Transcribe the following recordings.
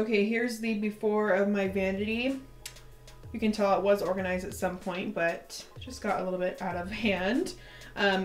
Okay, here's the before of my vanity. You can tell it was organized at some point, but just got a little bit out of hand.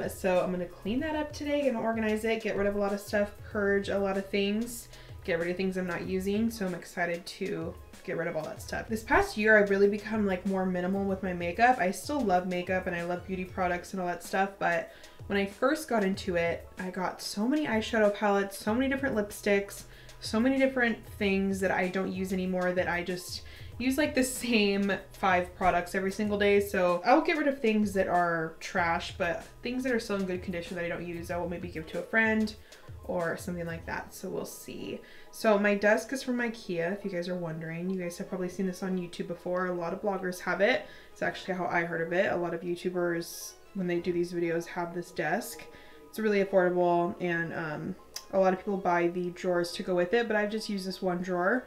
So I'm gonna clean that up today, gonna organize it, get rid of a lot of stuff, purge a lot of things, get rid of things I'm not using. So I'm excited to get rid of all that stuff. This past year, I've really become like more minimal with my makeup. I still love makeup and I love beauty products and all that stuff, but when I first got into it, I got so many eyeshadow palettes, so many different lipsticks, so many different things that I don't use anymore, that I just use like the same 5 products every single day. So I'll get rid of things that are trash, but things that are still in good condition that I don't use, I will maybe give to a friend or something like that. So we'll see. So my desk is from Ikea, if you guys are wondering. You guys have probably seen this on YouTube before. A lot of bloggers have it. It's actually how I heard of it. A lot of YouTubers, when they do these videos, have this desk. It's really affordable, and a lot of people buy the drawers to go with it, but I've just used this one drawer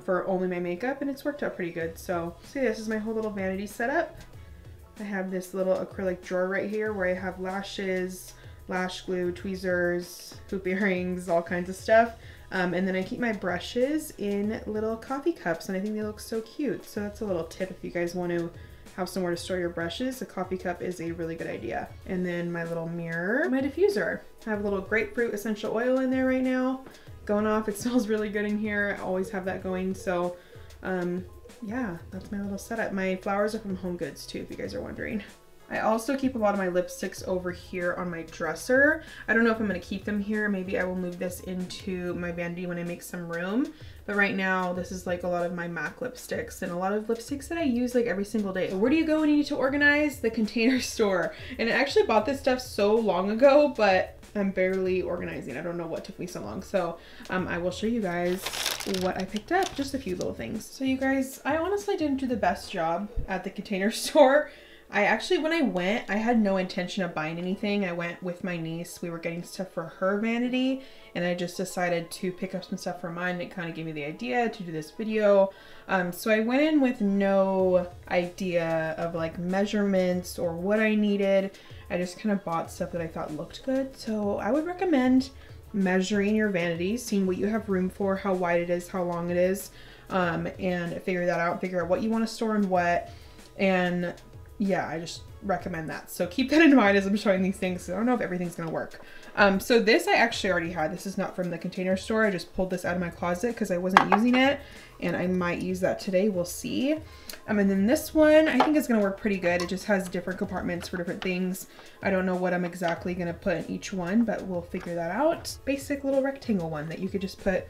for only my makeup, and it's worked out pretty good. So see, this is my whole little vanity setup. I have this little acrylic drawer right here where I have lashes, lash glue, tweezers, hoop earrings, all kinds of stuff. And then I keep my brushes in little coffee cups, and I think they look so cute. So that's a little tip if you guys want to have somewhere to store your brushes. A coffee cup is a really good idea. And then my little mirror, my diffuser. I have a little grapefruit essential oil in there right now, going off. It smells really good in here. I always have that going. So yeah, that's my little setup. My flowers are from Home Goods too, if you guys are wondering. I also keep a lot of my lipsticks over here on my dresser. I don't know if I'm gonna keep them here. Maybe I will move this into my vanity when I make some room. But right now, this is like a lot of my MAC lipsticks and a lot of lipsticks that I use like every single day. Where do you go when you need to organize? The Container Store. And I actually bought this stuff so long ago, but I'm barely organizing. I don't know what took me so long. So I will show you guys what I picked up, just a few little things. So you guys, I honestly didn't do the best job at the Container Store. I actually, when I went, I had no intention of buying anything. I went with my niece. We were getting stuff for her vanity, and I just decided to pick up some stuff for mine. It kind of gave me the idea to do this video. So I went in with no idea of like measurements or what I needed. I just kind of bought stuff that I thought looked good. So I would recommend measuring your vanity, seeing what you have room for, how wide it is, how long it is, and figure that out, figure out what you want to store and what. And yeah, I just recommend that. So keep that in mind as I'm showing these things. I don't know if everything's gonna work. So this I actually already had. This is not from the Container Store. I just pulled this out of my closet because I wasn't using it, and I might use that today. We'll see. And then this one, I think is gonna work pretty good. It just has different compartments for different things. I don't know what I'm exactly gonna put in each one, but we'll figure that out. Basic little rectangle one that you could just put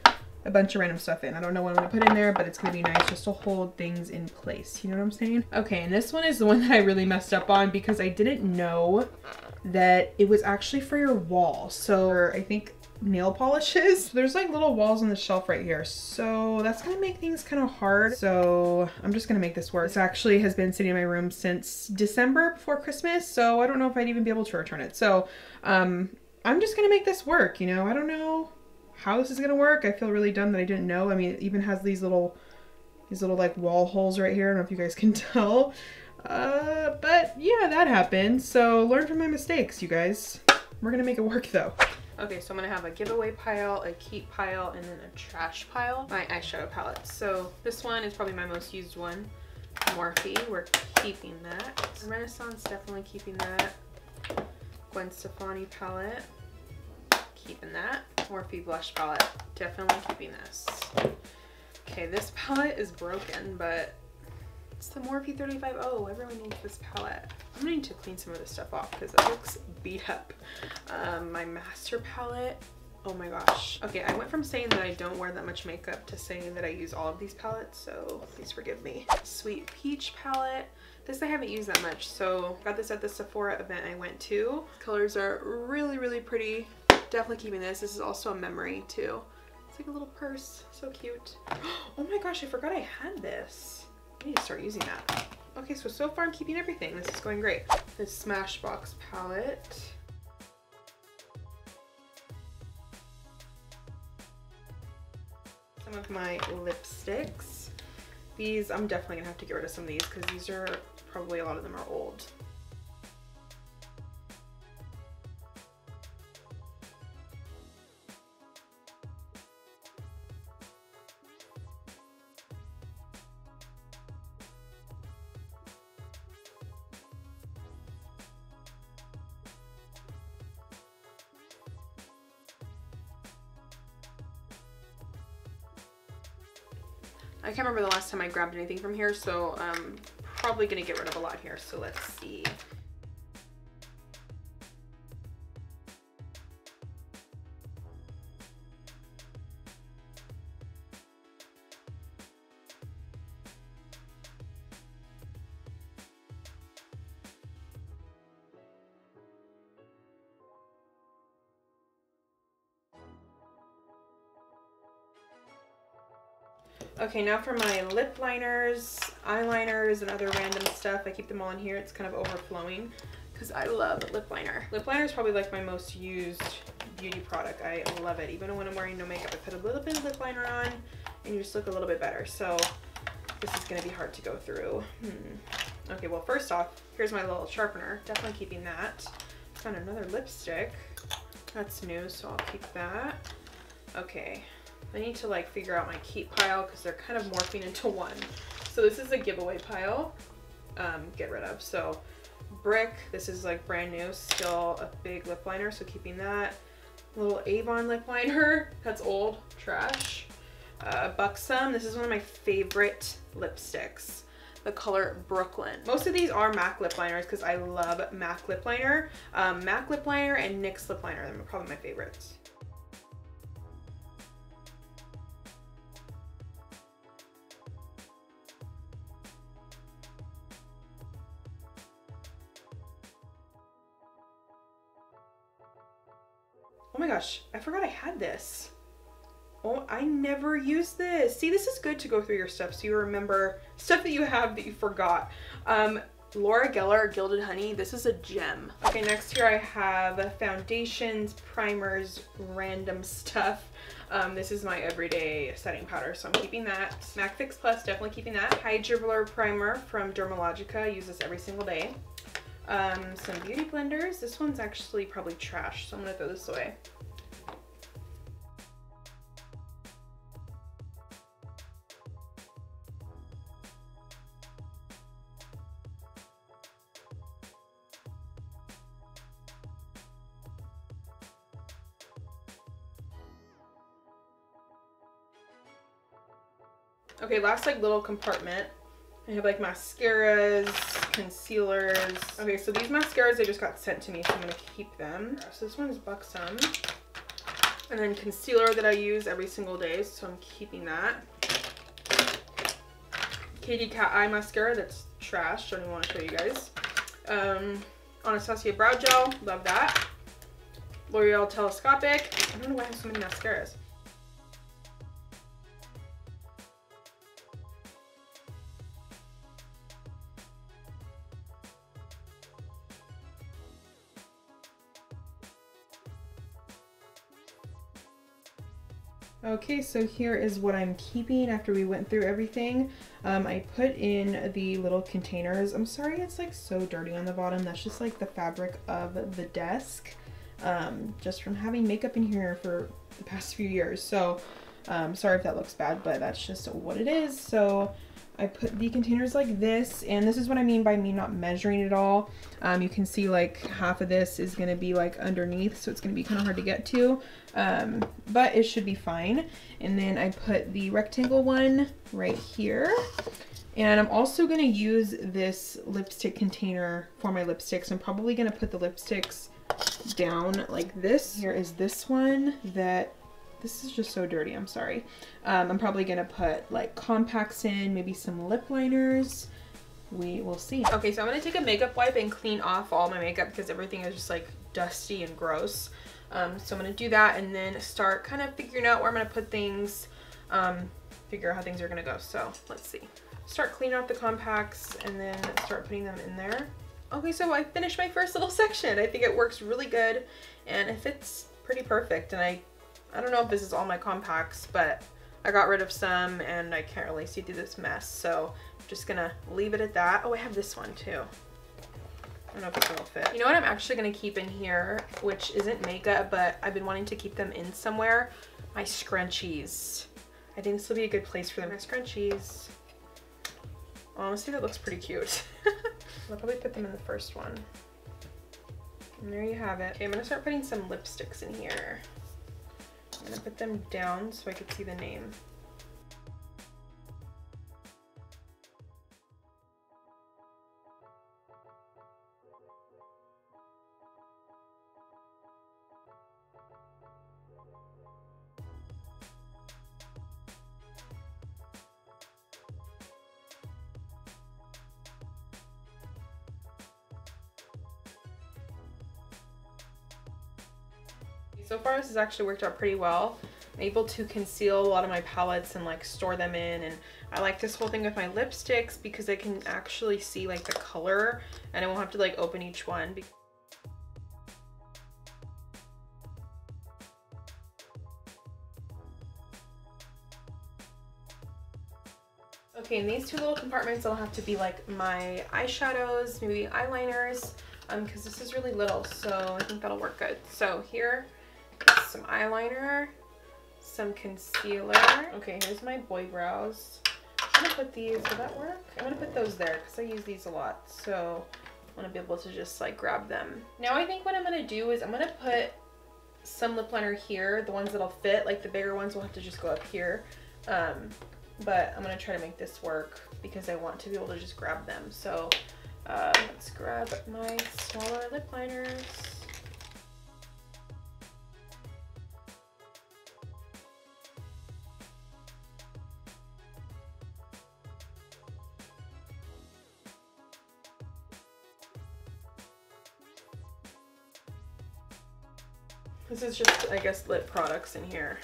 a bunch of random stuff in. I don't know what I'm gonna put in there, but it's gonna be nice just to hold things in place. You know what I'm saying? Okay, and this one is the one that I really messed up on because I didn't know that it was actually for your wall. So I think nail polishes. There's like little walls on the shelf right here. So that's gonna make things kind of hard. So I'm just gonna make this work. This actually has been sitting in my room since December before Christmas. So I don't know if I'd even be able to return it. So I'm just gonna make this work, you know? I don't know how this is gonna work. I feel really dumb that I didn't know. I mean, it even has these little like wall holes right here. I don't know if you guys can tell. But yeah, that happened. So learn from my mistakes, you guys. We're gonna make it work though. Okay, so I'm gonna have a giveaway pile, a keep pile, and then a trash pile. My eyeshadow palette. So this one is probably my most used one. Morphe, we're keeping that. Renaissance, definitely keeping that. Gwen Stefani palette, keeping that. Morphe blush palette, definitely keeping this. Okay, this palette is broken, but it's the Morphe 35O. Everyone needs this palette. I'm gonna need to clean some of this stuff off because it looks beat up. My master palette, oh my gosh. Okay, I went from saying that I don't wear that much makeup to saying that I use all of these palettes, so please forgive me. Sweet Peach palette. This I haven't used that much, so got this at the Sephora event I went to. Colors are really, really pretty. Definitely keeping this. This is also a memory too. It's like a little purse, so cute. Oh my gosh, I forgot I had this. I need to start using that. Okay, so far I'm keeping everything. This is going great. This Smashbox palette. Some of my lipsticks. These, I'm definitely gonna have to get rid of some of these because these are probably, a lot of them are old. I can't remember the last time I grabbed anything from here, so I'm probably gonna get rid of a lot here. So let's see. Okay, now for my lip liners, eyeliners, and other random stuff. I keep them all in here. It's kind of overflowing because I love lip liner. Lip liner is probably like my most used beauty product. I love it. Even when I'm wearing no makeup, I put a little bit of lip liner on and you just look a little bit better. So this is going to be hard to go through. Okay, well, first off, here's my little sharpener. Definitely keeping that. Found another lipstick. That's new, so I'll keep that. Okay. I need to like figure out my keep pile because they're kind of morphing into one. So this is a giveaway pile, get rid of. So Brick, this is like brand new, still a big lip liner, so keeping that. Little Avon lip liner, that's old, trash. Buxom, this is one of my favorite lipsticks, the color Brooklyn. Most of these are MAC lip liners because I love MAC lip liner. MAC lip liner and NYX lip liner, they're probably my favorites. Oh my gosh, I forgot I had this. Oh, I never used this. See, this is good to go through your stuff so you remember stuff that you have that you forgot. Laura Geller Gilded Honey, this is a gem. Okay, next here I have foundations, primers, random stuff. This is my everyday setting powder, so I'm keeping that. MAC Fix Plus, definitely keeping that. Hide Your Blur Primer from Dermalogica, I use this every single day. Some beauty blenders. This one's actually probably trash, so I'm gonna throw this away. Okay, last like little compartment. I have like mascaras, concealers. Okay, so these mascaras, they just got sent to me, so I'm gonna keep them. So this one is Buxom. And then concealer that I use every single day, so I'm keeping that. Katy Cat Eye Mascara, that's trash, don't even want to show you guys. Anastasia Brow Gel, love that. L'Oreal Telescopic. I don't know why I have so many mascaras. Okay, so here is what I'm keeping after we went through everything. I put in the little containers. I'm sorry it's like so dirty on the bottom. That's just like the fabric of the desk, just from having makeup in here for the past few years. So sorry if that looks bad, but that's just what it is. So I put the containers like this, and this is what I mean by me not measuring it all. You can see like half of this is going to be like underneath, so it's going to be kind of hard to get to, but it should be fine. And then I put the rectangle one right here, and I'm also going to use this lipstick container for my lipsticks. I'm probably going to put the lipsticks down like this. Here is this one that this is just so dirty, I'm sorry. I'm probably gonna put like compacts in, maybe some lip liners. We will see. Okay, so I'm gonna take a makeup wipe and clean off all my makeup because everything is just like dusty and gross. So I'm gonna do that and then start kind of figuring out where I'm gonna put things, figure out how things are gonna go. So let's see. Start cleaning off the compacts and then start putting them in there. Okay, so I finished my first little section. I think it works really good and it fits pretty perfect. And I don't know if this is all my compacts, but I got rid of some and I can't really see through this mess. So I'm just gonna leave it at that. Oh, I have this one too. I don't know if it's gonna fit. You know what I'm actually gonna keep in here, which isn't makeup, but I've been wanting to keep them in somewhere? My scrunchies. I think this will be a good place for them. My scrunchies. Honestly, that looks pretty cute. I'll probably put them in the first one. And there you have it. Okay, I'm gonna start putting some lipsticks in here. I'm gonna put them down so I can see the name. So far this has actually worked out pretty well. I'm able to conceal a lot of my palettes and like store them in, and I like this whole thing with my lipsticks because I can actually see like the color and I won't have to like open each one. Okay, in these two little compartments I'll have to be like my eyeshadows, maybe eyeliners, because this is really little, so I think that'll work good. So here is some eyeliner, some concealer. Okay, here's my boy brows. I'm gonna put these, will that work? I'm gonna put those there because I use these a lot, so I want to be able to just like grab them. Now I think what I'm gonna do is I'm gonna put some lip liner here, the ones that'll fit, like the bigger ones will have to just go up here. But I'm gonna try to make this work because I want to be able to just grab them. So let's grab my smaller lip liners. This is just, I guess, lip products in here.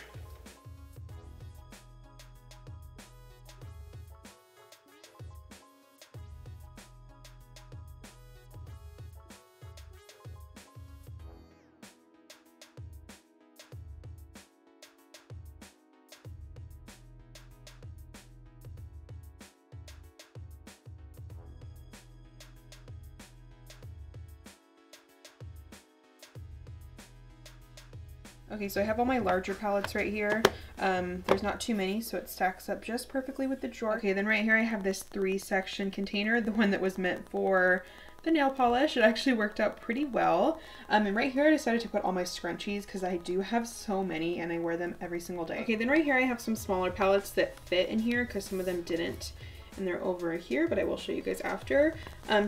Okay, so I have all my larger palettes right here. There's not too many, so it stacks up just perfectly with the drawer. Okay, then right here I have this 3-section container, the one that was meant for the nail polish. It actually worked out pretty well. And right here I decided to put all my scrunchies because I do have so many and I wear them every single day. Okay, then right here I have some smaller palettes that fit in here because some of them didn't. And they're over here, but I will show you guys after.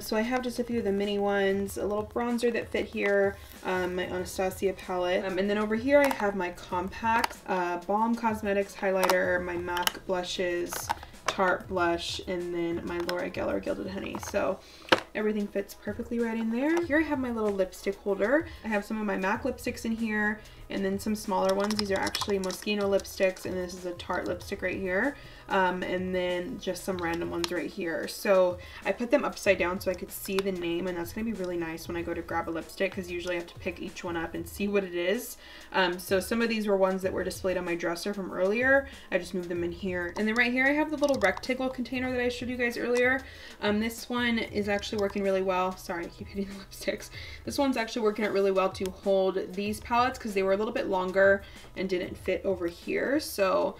So I have just a few of the mini ones, a little bronzer that fit here, my Anastasia palette. And then over here I have my compacts, Balm Cosmetics highlighter, my MAC blushes, Tarte blush, and then my Laura Geller Gilded Honey. So everything fits perfectly right in there. Here I have my little lipstick holder. I have some of my MAC lipsticks in here, and then some smaller ones. These are actually Moschino lipsticks, and this is a Tarte lipstick right here. And then just some random ones right here. So I put them upside down so I could see the name, and that's gonna be really nice when I go to grab a lipstick because usually I have to pick each one up and see what it is. So some of these were ones that were displayed on my dresser from earlier. I just moved them in here. And then right here I have the little rectangle container that I showed you guys earlier. This one is actually working really well. Sorry, I keep hitting the lipsticks. This one's actually working out really well to hold these palettes because they were a little bit longer and didn't fit over here. So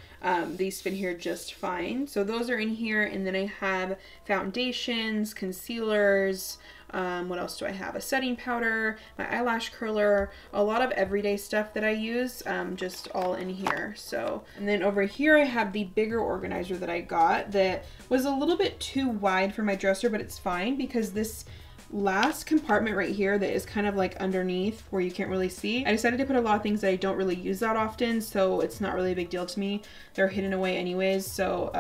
these fit here just fine. So those are in here, and then I have foundations, concealers, what else do I have? A setting powder, my eyelash curler, a lot of everyday stuff that I use, just all in here. So, and then over here I have the bigger organizer that I got that was a little bit too wide for my dresser, but it's fine because this last compartment right here that is kind of like underneath where you can't really see, I decided to put a lot of things that I don't really use that often, so it's not really a big deal to me. They're hidden away anyways, so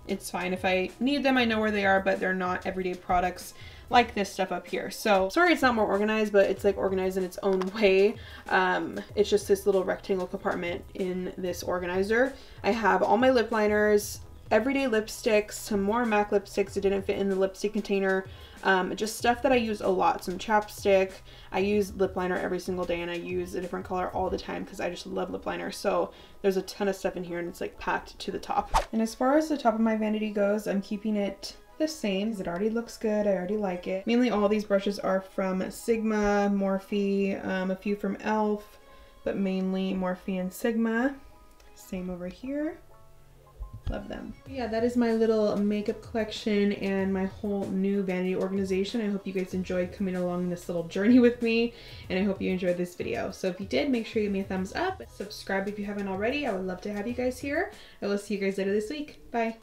it's fine. If I need them, I know where they are, but they're not everyday products like this stuff up here. So sorry it's not more organized, but it's like organized in its own way. It's just this little rectangle compartment in this organizer. I have all my lip liners, everyday lipsticks, some more MAC lipsticks that didn't fit in the lipstick container, just stuff that I use a lot, some chapstick. I use lip liner every single day, and I use a different color all the time because I just love lip liner. So there's a ton of stuff in here, and it's like packed to the top. And as far as the top of my vanity goes, I'm keeping it the same because it already looks good. I already like it. Mainly all these brushes are from Sigma, Morphe, a few from e.l.f., but mainly Morphe and Sigma. Same over here. Love them. Yeah, that is my little makeup collection and my whole new vanity organization. I hope you guys enjoyed coming along this little journey with me, and I hope you enjoyed this video. So if you did, make sure you give me a thumbs up, subscribe if you haven't already. I would love to have you guys here. I will see you guys later this week. Bye.